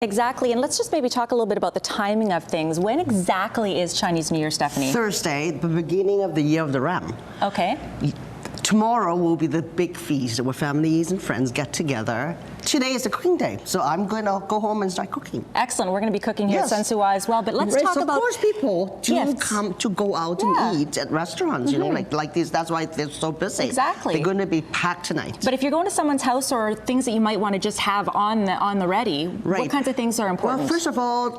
Exactly, and let's just maybe talk a little bit about the timing of things. When exactly is Chinese New Year, Stephanie? Thursday, the beginning of the year of the Ram. Okay. Tomorrow will be the big feast where families and friends get together. Today is the cooking day, so I'm going to go home and start cooking. Excellent. We're going to be cooking here Yes. at Sensuwa as well. But let's talk so about. Of course, people do gifts. come to go out and eat at restaurants. You know, like this. That's why they're so busy. Exactly. They're going to be packed tonight. But if you're going to someone's house or things that you might want to just have on the ready, what kinds of things are important? Well, first of all,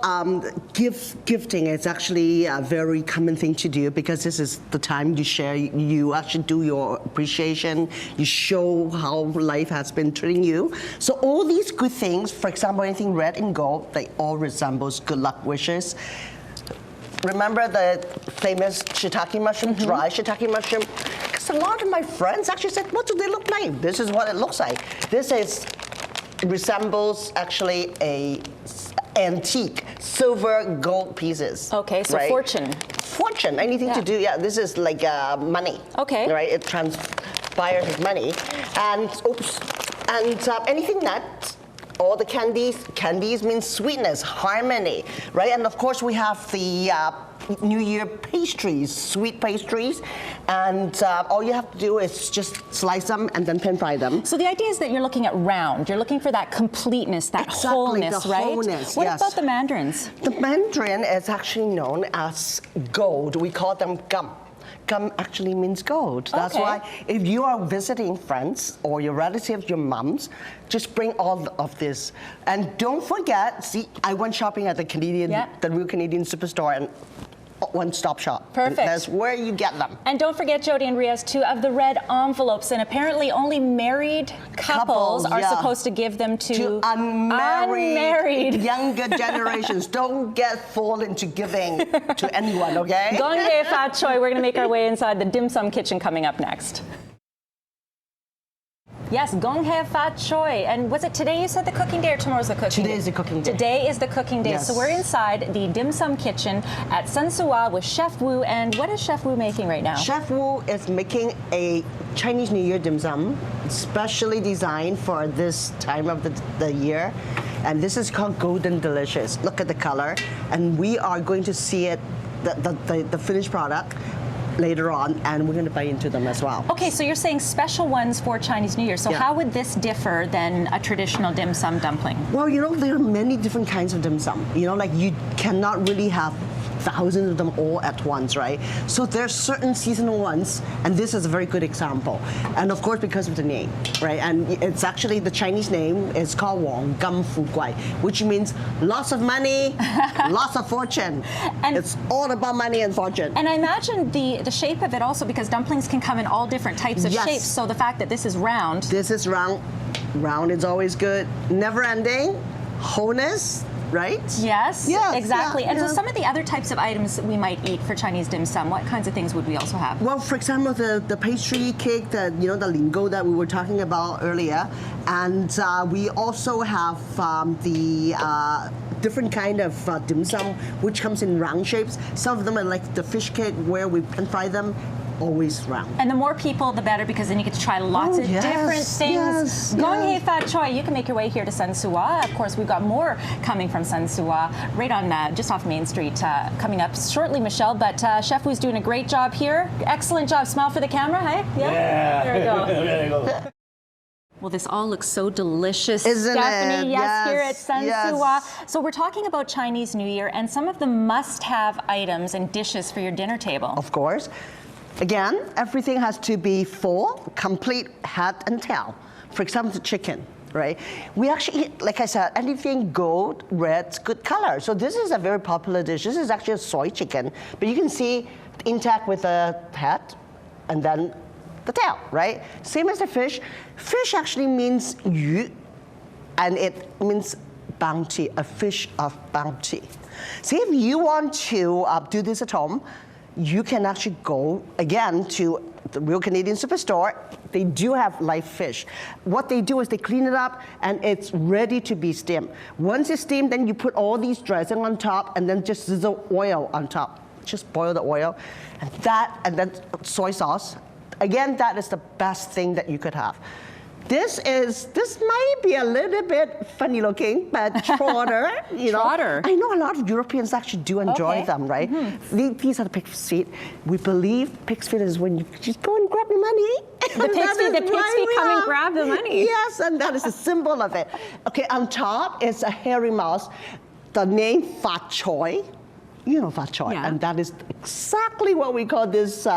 gifting is actually a very common thing to do because this is the time you share. You actually do your appreciation. You show how life has been treating you. So all these good things, for example, anything red and gold, they all resembles good luck wishes. Remember the famous shiitake mushroom, dry shiitake mushroom? Because a lot of my friends actually said, what do they look like? This is what it looks like. Resembles actually a antique silver gold pieces. Okay, so right? Fortune, anything to do, this is like money. Okay. Right, it transpires as money. And, anything that, all the candies means sweetness, harmony, right? And of course we have the New Year pastries, sweet pastries, and all you have to do is just slice them and then pan fry them. So the idea is that you're looking at round. You're looking for that completeness, that wholeness, right? Wholeness, what about the mandarins? The mandarin is actually known as gold. We call them gum. Gum actually means gold. That's why if you are visiting friends or your relatives, your mums, just bring all of this. And don't forget, see, I went shopping at the real Canadian superstore and one-stop shop. Perfect. That's where you get them. And don't forget, Jody and Riaz, too, of the red envelopes. And apparently only married couples are supposed to give them to unmarried younger generations. Don't fall into giving to anyone, okay? Gung Hay Fat Choy. We're going to make our way inside the dim sum kitchen coming up next. Yes, Gung Hay Fat Choy. And was it today you said the cooking day or tomorrow's the cooking day? Today is the cooking day. Today is the cooking day. Yes. So we're inside the dim sum kitchen at Sensuwa with Chef Wu. And what is Chef Wu making right now? Chef Wu is making a Chinese New Year dim sum, specially designed for this time of the year. And this is called Golden Delicious. Look at the color. And we are going to see it, the finished product, later on, and we're going to bite into them as well. Okay, so you're saying special ones for Chinese New Year. So how would this differ than a traditional dim sum dumpling? Well, you know, there are many different kinds of dim sum. You know, like you cannot really have thousands of them all at once, right? So there's certain seasonal ones, and this is a very good example. And of course, because of the name, right? And it's actually, the Chinese name is called Wang Gam Fu Guai, which means lots of money, lots of fortune. And it's all about money and fortune. And I imagine the shape of it also, because dumplings can come in all different types of shapes. So the fact that this is round. This is round. Round is always good. Never ending. Wholeness. Right? Yes, exactly. And so some of the other types of items that we might eat for Chinese dim sum, what kinds of things would we also have? Well, for example, the pastry cake, the lingo that we were talking about earlier, and we also have the different kind of dim sum, which comes in round shapes. Some of them are like the fish cake where we pan fry them. Always round. And the more people, the better, because then you get to try lots of different things. Gung Hay Fat Choy, you can make your way here to Sensuwa. Of course, we've got more coming from Sensuwa, right on just off Main Street, coming up shortly, Michelle. But Chef Wu's doing a great job here. Excellent job. Smile for the camera, hey? Yeah. There we go. There you go. Well, this all looks so delicious, isn't Stephanie. It? Yes, here at Sensuwa. So we're talking about Chinese New Year and some of the must-have items and dishes for your dinner table. Of course. Again, everything has to be full, complete head and tail. For example, the chicken, right? We actually eat, like I said, anything gold, red, good color. So this is a very popular dish. This is actually a soy chicken, but you can see intact with the head and then the tail, right? Same as the fish. Fish actually means yu, and it means bounty, a fish of bounty. So if you want to do this at home, you can actually go, again, to the Real Canadian Superstore. They do have live fish. What they do is they clean it up, and it's ready to be steamed. Once it's steamed, then you put all these dressing on top, and then just sizzle oil on top. Just boil the oil, and then soy sauce. Again, that is the best thing that you could have. This might be a little bit funny looking, but trotter, you know. Trotter. I know a lot of Europeans actually do enjoy Okay. them, right? These are the pig's feet. We believe pig's feet is when you just go and grab the money. The pig's feet come and grab the money. Yes, and that is a symbol of it. Okay, on top is a hairy mouse. The name Fat Choy. You know Fat Choy, Yeah. and that is exactly what we call this.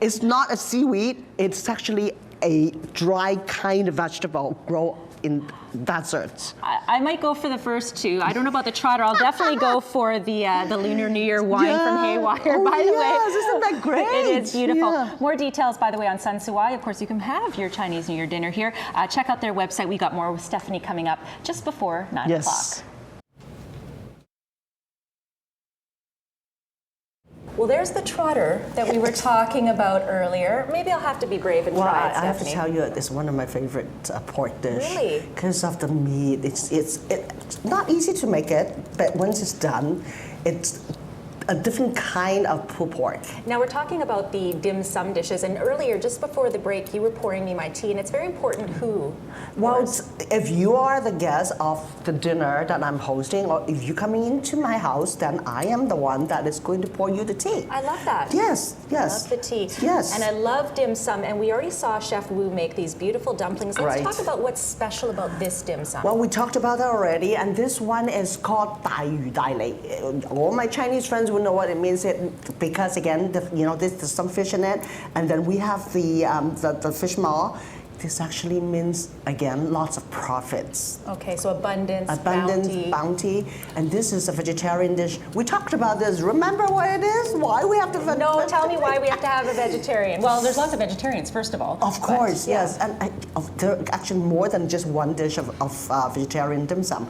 It's not a seaweed. It's actually a dry kind of vegetable grow in deserts. I might go for the first two. I don't know about the trotter. I'll definitely go for the Lunar New Year wine from Haywire. Oh, by the way, yes, isn't that great? It is beautiful. Yeah. More details, by the way, on Sun Suai. Of course, you can have your Chinese New Year dinner here. Check out their website. We got more with Stephanie coming up just before 9 Yes. o'clock. Well, there's the trotter that we were talking about earlier. Maybe I'll have to be brave and Well, try it, I have to Stephanie. tell you, it's one of my favorite pork dish. Really? Because of the meat. It's not easy to make it, but once it's done, it's a different kind of pulled pork. Now we're talking about the dim sum dishes, and earlier, just before the break, you were pouring me my tea, and it's very important who. Well, if you are the guest of the dinner that I'm hosting, or if you're coming into my house, then I am the one that is going to pour you the tea. I love that. Yes, yes. I love the tea. Yes. And I love dim sum, and we already saw Chef Wu make these beautiful dumplings. Let's Right. talk about what's special about this dim sum. Well, we talked about that already, and this one is called 大鱼大类. All my Chinese friends will know what it means, because again, there's some fish in it, and then we have the fish maw. This actually means, again, lots of profits. Okay, so abundance, Abundance, bounty, and this is a vegetarian dish. We talked about this. Remember what it is? Why we have to? No, tell me why we have to have a vegetarian. Well, there's lots of vegetarians, first of all. Of course, but, yeah. yes, and there are actually more than just one dish of vegetarian dim sum.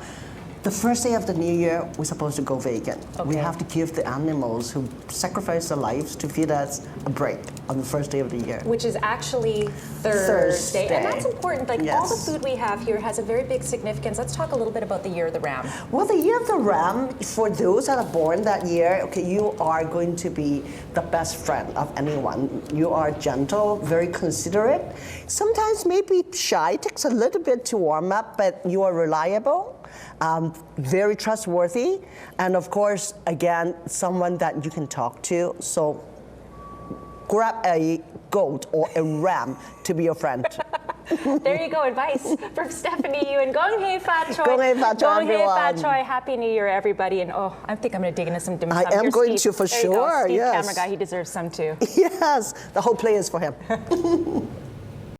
The first day of the new year, we're supposed to go vegan. We Okay. have to give the animals who sacrifice their lives to feed us a break on the first day of the year. Which is actually Thursday. And that's important. Like all the Yes. food we have here has a very big significance. Let's talk a little bit about the Year of the Ram. Well, the year of the ram, for those that are born that year, okay, you are going to be the best friend of anyone. You are gentle, very considerate. Sometimes maybe shy, takes a little bit to warm up, but you are reliable. Very trustworthy, and of course, again, someone that you can talk to. So grab a goat or a ram to be your friend. There you go, advice from Stephanie Yu and Gung Hay Fat Choy. Gung Hay Fat Choy, Gung Hay Fat everyone. Choy. Happy New Year, everybody. And I think I'm going to dig into some dim sum. I am Here's going Steve. to, for There you go. sure, Steve, yes. camera guy, he deserves some too. Yes, the whole play is for him.